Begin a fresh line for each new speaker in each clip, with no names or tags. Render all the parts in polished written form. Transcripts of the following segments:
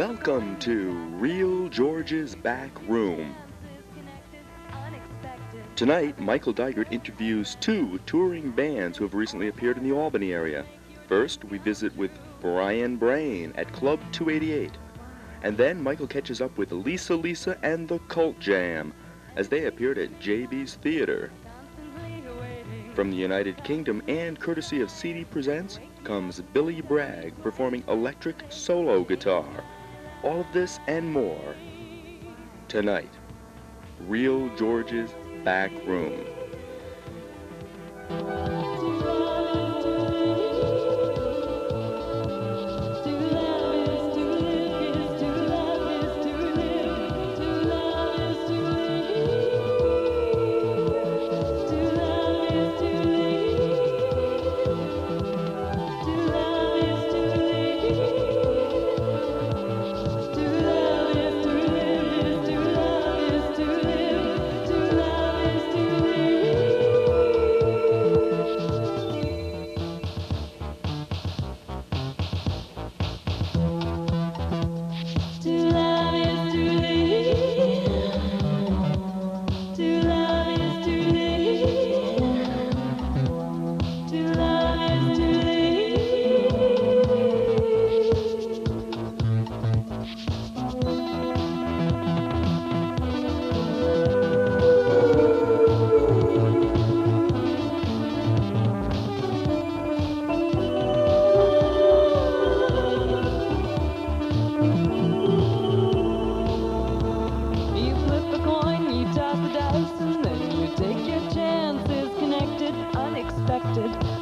Welcome to Real George's Back Room. Tonight, Michael Dygert interviews two touring bands who have recently appeared in the Albany area. First, we visit with Brian Brain at Club 288. And then Michael catches up with Lisa and the Cult Jam as they appeared at JB's Theater. From the United Kingdom and courtesy of CD Presents comes Billy Bragg performing electric solo guitar. All of this and more tonight. Real George's Back Room.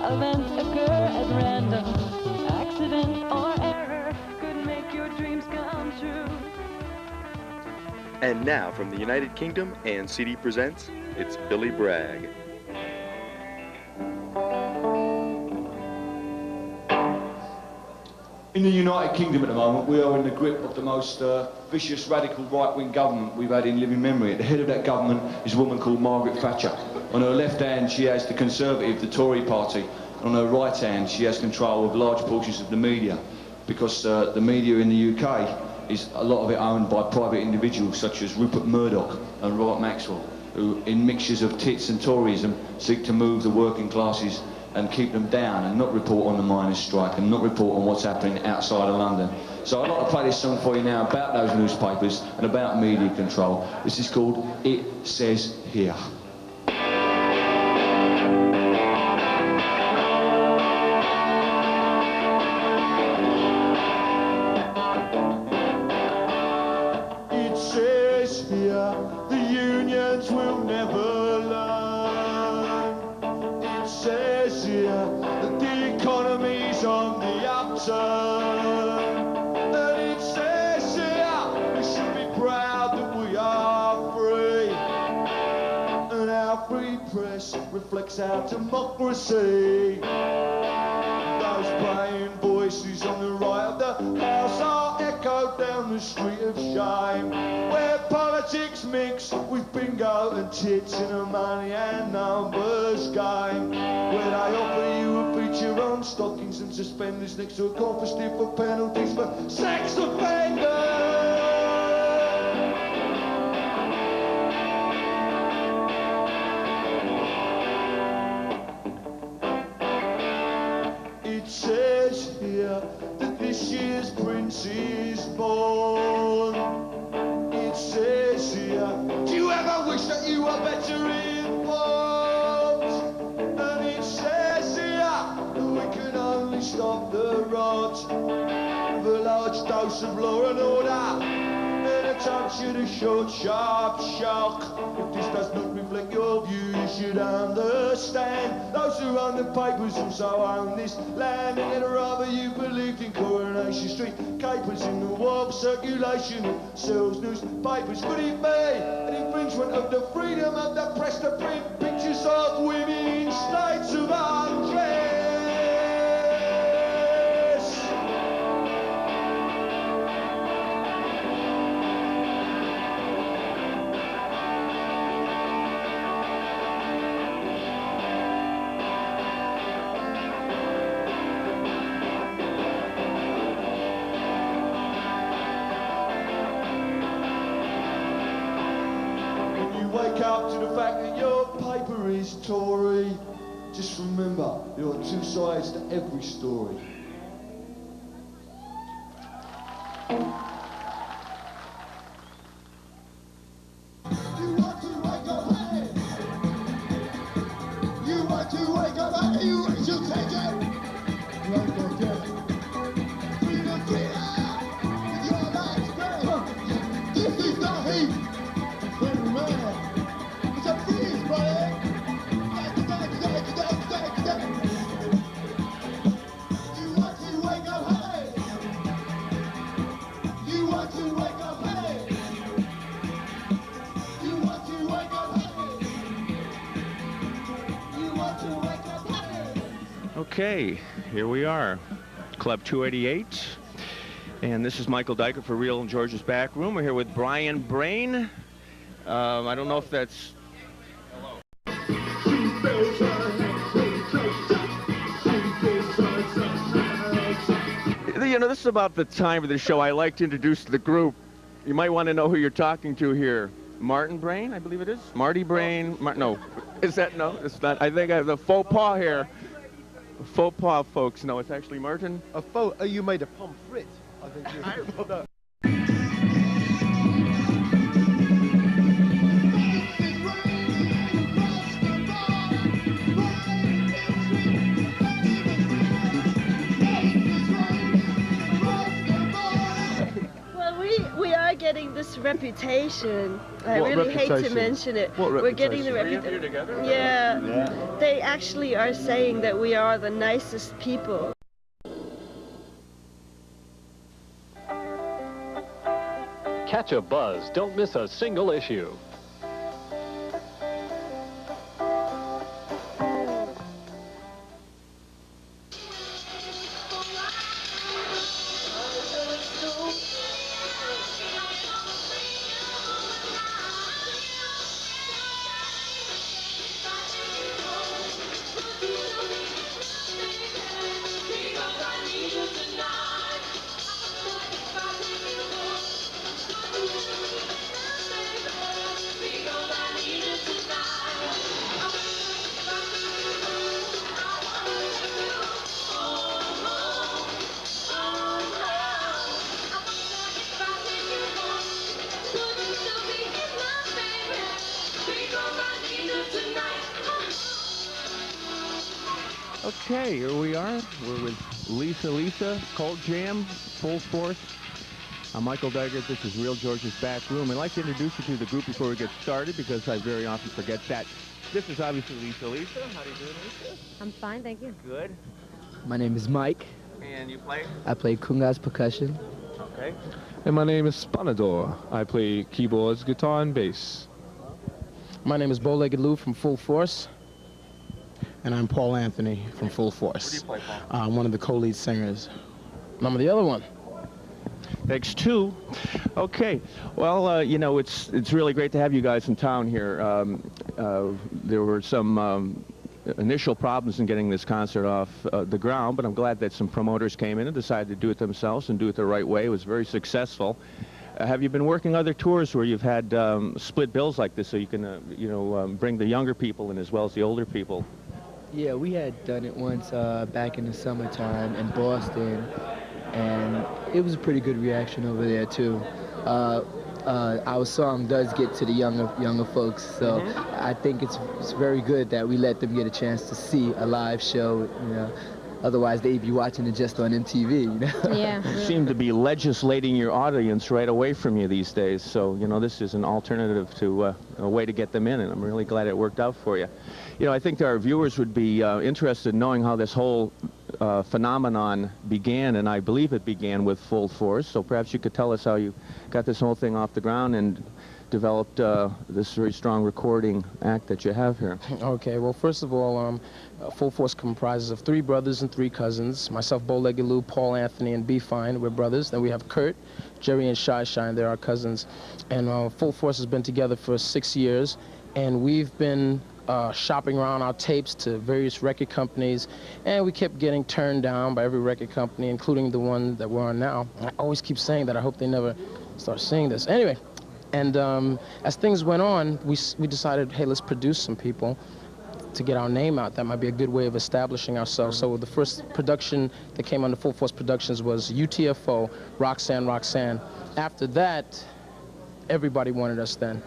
Events occur at random. Accident or error could make your dreams come true.
And now from the United Kingdom and CD Presents, it's Billy Bragg.
In the United Kingdom at the moment, we are in the grip of the most vicious, radical right-wing government we've had in living memory. At the head of that government is a woman called Margaret Thatcher. On her left hand, she has the Conservative, the Tory party. On her right hand, she has control of large portions of the media, because the media in the UK is a lot of it owned by private individuals such as Rupert Murdoch and Robert Maxwell, who, in mixtures of tits and Toryism, seek to move the working classes and keep them down and not report on the miners' strike and not report on what's happening outside of London. So I'd like to play this song for you now about those newspapers and about media control. This is called It Says Here. It says here the unions will never learn. It says here that the economy's on the upturn. And it says here we should be proud that we are free. And our free press reflects our democracy. Those praying voices on the right of the house are echoed down the street of shame, where politics mix with bingo and tits in a money and numbers game, where they offer you a feature on stockings and suspenders next to a call for stiffer penalties for sex offenders. It says here that this year's prince is born. It says here, do you ever wish that you were better informed? And it says here that we can only stop the rot with a large dose of law and order and a touch of the short, sharp shock. If this does not reflect your view, you should understand. Those who own the papers also own this land, and yet rather you believed in Coronation Street capers in the war of circulation of sells newspapers. Could it be an infringement of the freedom of the press to print pictures of women in states of undress? wake up to the fact that your paper is Tory. Just remember, there are two sides to every story. You want to wake up, hey! You want to wake up, hey! You should take it! Wake up, yeah. Freedom, freedom! Your life's great! This is the heat! Wait a minute! It's a freeze, buddy! You want to wake up, hey! You want to wake up, hey! You want to wake up, hey! You want to wake up, hey!
Okay, here we are, Club 288, and this is Michael Dygert for Real and George's Backroom. We're here with Brian Brain. I don't know if that's... You know, this is about the time of the show I like to introduce the group. You might want to know who you're talking to here. Martin Brain, I believe it is. Marty Brain. No, is that no? It's not. I think I have the faux pas here. Faux pas, folks. No, it's actually Martin.
A faux? Oh, you made a pommes frites. I think you.
We are getting this reputation. I
What
really hate to
reputation?
mention it.
What
We're getting the
reputation?
reputation. Yeah. They actually are saying that we are the nicest people.
Catch a buzz. Don't miss a single issue.
Okay, here we are. We're with Lisa, Cold Jam, Full Force. I'm Michael Dygert. This is Real George's Backroom. I'd like to introduce you to the group before we get started because I very often forget that. This is obviously Lisa. How do you do, Lisa?
I'm fine, thank you.
Good.
My name is Mike.
And you play?
I play kungas percussion.
Okay.
And my name is Spanador. I play keyboards, guitar, and bass.
My name is Bow-Legged Lou from Full Force. And I'm Paul Anthony from Full Force.
What do you play, Paul?
I'm one of the co-lead singers. And I'm the other one.
Thanks, two. Okay. Well, you know, it's really great to have you guys in town here. There were some initial problems in getting this concert off the ground, but I'm glad that some promoters came in and decided to do it themselves and do it the right way. It was very successful. Have you been working other tours where you've had split bills like this so you can, bring the younger people in as well as the older people?
Yeah, we had done it once back in the summertime in Boston, and it was a pretty good reaction over there too. Our song does get to the younger folks, so I think it's very good that we let them get a chance to see a live show. You know, otherwise they'd be watching it just on MTV. You know?
Yeah.
You seem to be legislating your audience right away from you these days, so you know this is an alternative to a way to get them in, and I'm really glad it worked out for you. You know, I think our viewers would be interested in knowing how this whole phenomenon began, and I believe it began with Full Force. So perhaps you could tell us how you got this whole thing off the ground and developed this very strong recording act that you have here.
Okay, well, first of all, Full Force comprises of 3 brothers and 3 cousins. Myself, Bow-Legged Lou, Paul Anthony, and B Fine. We're brothers. Then we have Kurt, Jerry, and Shy Shine. They're our cousins. And Full Force has been together for 6 years, and we've been shopping around our tapes to various record companies, and we kept getting turned down by every record company, including the one that we're on now. I always keep saying that. I hope they never start seeing this. Anyway, And as things went on, we decided, hey, let's produce some people to get our name out. That might be a good way of establishing ourselves. So the first production that came under Full Force Productions was UTFO, Roxanne, Roxanne. After that, everybody wanted us then.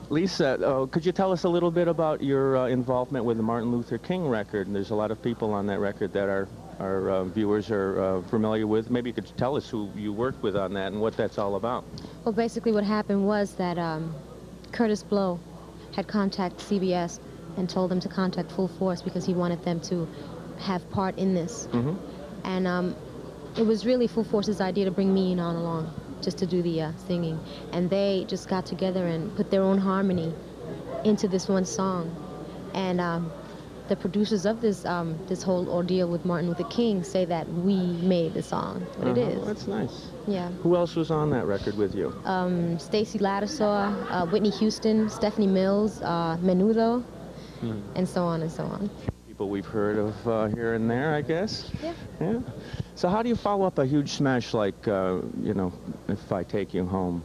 Lisa, could you tell us a little bit about your involvement with the Martin Luther King record? And there's a lot of people on that record that our viewers are familiar with. Maybe you could tell us who you worked with on that and what that's all about.
Well, basically what happened was that Curtis Blow had contacted CBS and told them to contact Full Force because he wanted them to have part in this.
Mm-hmm.
And it was really Full Force's idea to bring me on along, just to do the singing. And they just got together and put their own harmony into this one song. And the producers of this this whole ordeal with Martin Luther King say that we made the song, but it is.
Well, that's nice.
Yeah.
Who else was on that record with you?
Stacey Ladishaw, Whitney Houston, Stephanie Mills, Menudo, and so on and so on.
People we've heard of here and there, I guess.
Yeah.
Yeah. So how do you follow up a huge smash like, you know, If I Take You Home?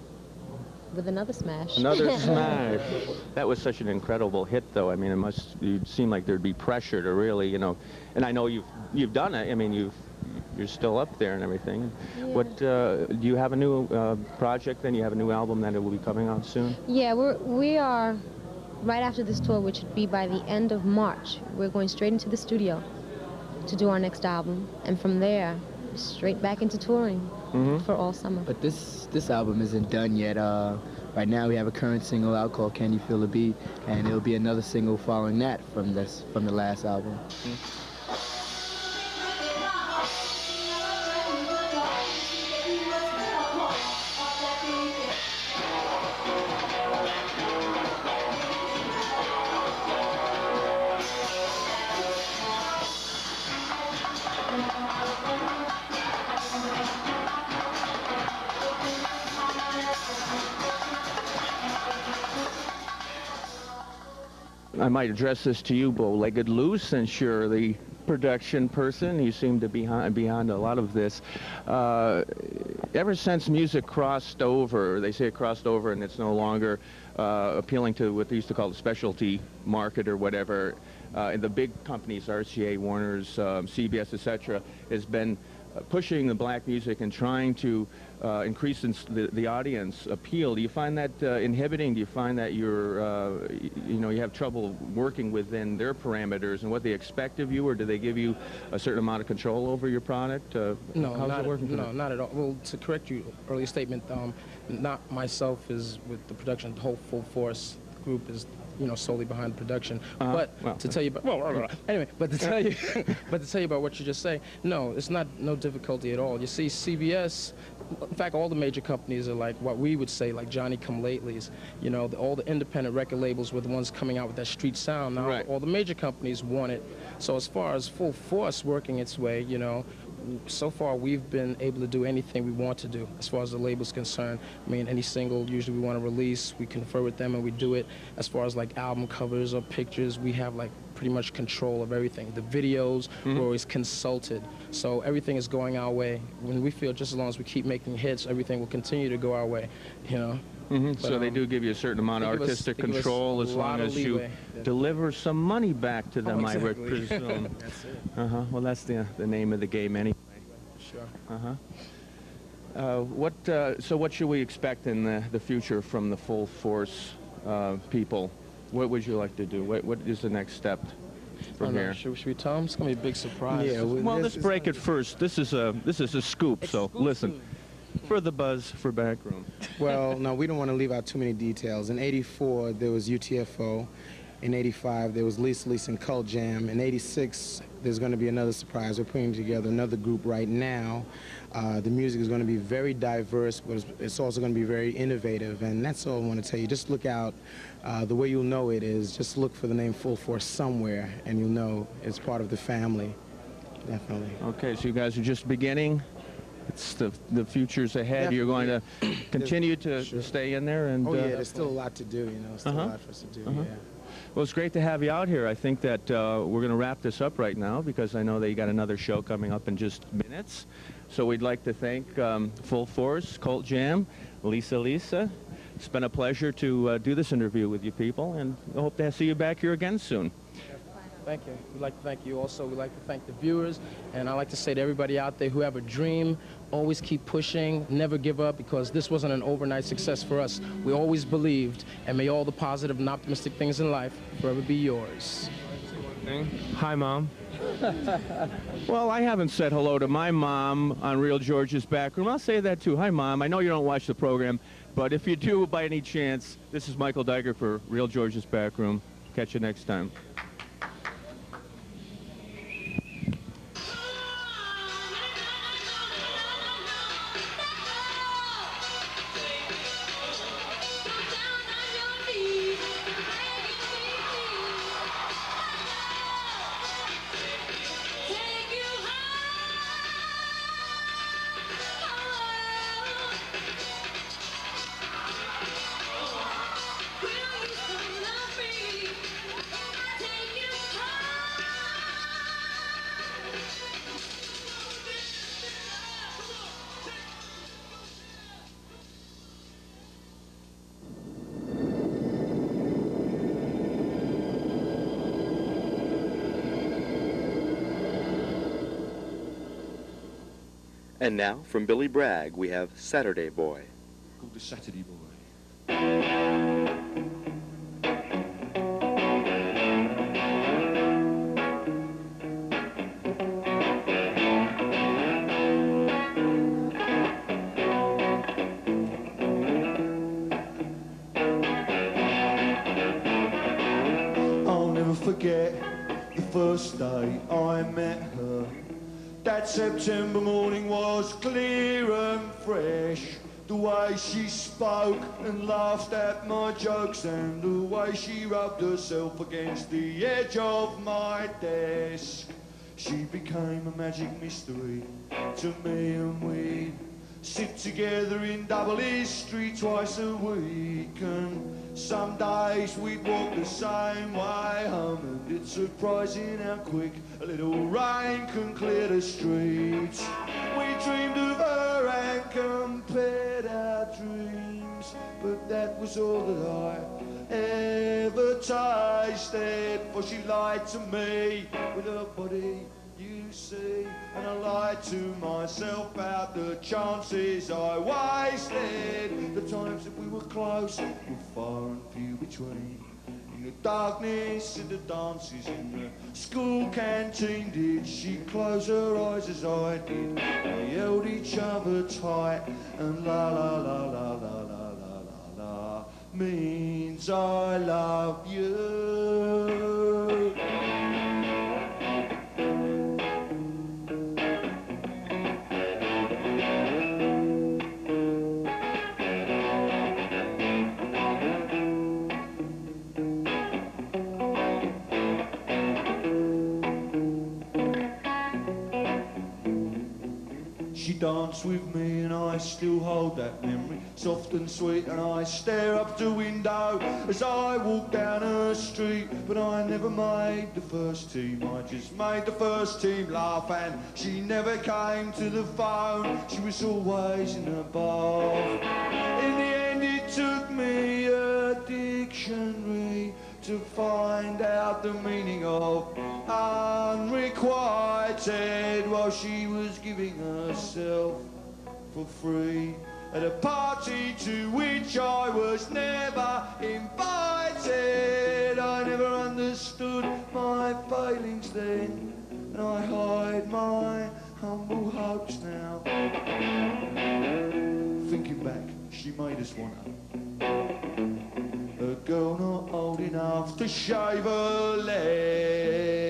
With another smash.
Another smash. That was such an incredible hit, though. I mean, you'd seem like there'd be pressure to really, you know, and I know you've done it. I mean, you're still up there and everything.
Yeah.
What, do you have a new project then? You have a new album that it will be coming out soon?
Yeah, we are, right after this tour, which would be by the end of March, we're going straight into the studio to do our next album, and from there, straight back into touring for all summer.
But this album isn't done yet. Right now we have a current single out called Can You Feel the Beat, and it'll be another single following that from the last album.
I might address this to you, Bow-Legged Lou, since you're the production person. You seem to be behind a lot of this. Ever since music crossed over, they say it crossed over and it's no longer appealing to what they used to call the specialty market or whatever, and the big companies, RCA, Warner's, CBS, etc., has been pushing the black music and trying to increase the audience appeal. Do you find that inhibiting? Do you find that you're, you know, you have trouble working within their parameters and what they expect of you, or do they give you a certain amount of control over your product?
No,
how's it working?
No, not at all. Well, to correct your earlier statement, not myself is with the production. The whole Full Force group is, you know, solely behind production. But to tell you about, anyway, but to tell you about what you just say, no, it's no difficulty at all. You see, CBS, in fact, all the major companies are like what we would say like Johnny-come-latelys. You know, all the independent record labels were the ones coming out with that street sound. Now, all the major companies want it. So as far as Full Force working its way, you know, so far we've been able to do anything we want to do as far as the label's concerned. I mean, any single usually we want to release, we confer with them and we do it. As far as like album covers or pictures, we have like pretty much control of everything. The videos, we're always consulted. So everything is going our way. When we feel just as long as we keep making hits, everything will continue to go our way, you know. But,
so they do give you a certain amount of artistic control as long as you deliver some money back to them, I would presume.
That's it.
Well, that's the name of the game anyway.
Sure.
So what should we expect in the future from the Full Force people? What would you like to do? What is the next step from here?
Should we tell them? It's gonna be a big surprise.
Yeah. Well, let's break it first. This is a scoop. So listen. For the buzz for Backroom.
Well, no, we don't want to leave out too many details. In '84, there was UTFO. In 85, there was Lisa Lisa and Cult Jam. In 86, there's going to be another surprise. We're putting together another group right now. The music is going to be very diverse, but it's also going to be very innovative, and that's all I want to tell you. Just look out. The way you'll know it is just look for the name Full Force somewhere, and you'll know it's part of the family. Definitely.
Okay, so you guys are just beginning. It's the future's ahead.
Definitely.
You're going to continue to stay in there, and
Oh yeah, there's still a lot to do. You know, still a lot for us to do. Yeah.
Well, it's great to have you out here. I think that we're going to wrap this up right now because I know that you got another show coming up in just minutes. So we'd like to thank Full Force, Cult Jam, Lisa Lisa. It's been a pleasure to do this interview with you people, and I hope to see you back here again soon.
Thank you. We'd like to thank you also. We'd like to thank the viewers. And I'd like to say to everybody out there who have a dream, always keep pushing, never give up, because this wasn't an overnight success for us. We always believed, and may all the positive and optimistic things in life forever be yours.
Hi, Mom.
Well, I haven't said hello to my mom on Real George's Backroom. I'll say that too. Hi, Mom. I know you don't watch the program, but if you do by any chance, this is Michael Dygert for Real George's Backroom. Catch you next time.
And now, from Billy Bragg, we have Saturday Boy.
Called the Saturday Boy. I'll never forget the first day I met her. That September morning was clear and fresh. The way she spoke and laughed at my jokes, and the way she rubbed herself against the edge of my desk. She became a magic mystery to me, and we'd sit together in Double East Street twice a week. And some days we'd walk the same way home, and it's surprising how quick a little rain can clear the streets. We dreamed of her and compared our dreams, but that was all that I ever tasted. For she lied to me with her body, you see, and I lied to myself about the chances I wasted. The times that we were close were far and few between. In the darkness of the dances in the school canteen, did she close her eyes as I did? We held each other tight, and la la la la la la la la la means I love you. She danced with me and I still hold that memory, soft and sweet, and I stare up the window as I walk down her street. But I never made the first team, I just made the first team laugh, and she never came to the phone, she was always in a bath. In the end it took me a dictionary to find out the meaning of unrequited, while she was giving herself for free at a party to which I was never invited. I never understood my failings then, and I hide my humble hopes now. Thinking back, she made us one up. A girl not old enough enough to shave her legs.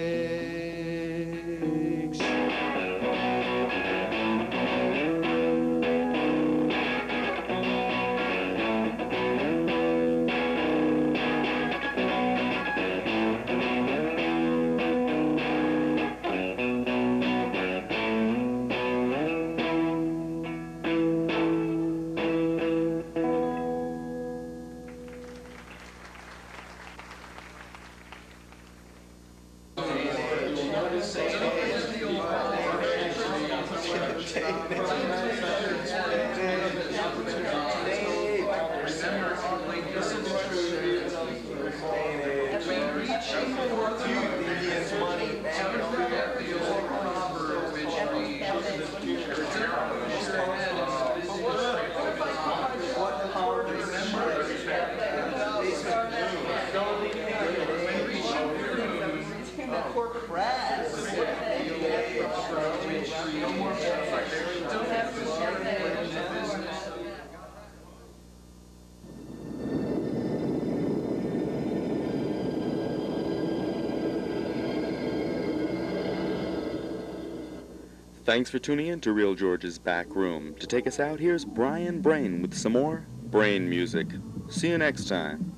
Thanks for tuning in to Real George's Back Room. To take us out, here's Brian Brain with some more Brain music. See you next time.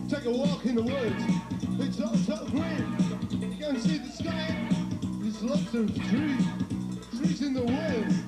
Take a walk in the woods, it's all so green. You can see the sky, there's lots of trees in the wind.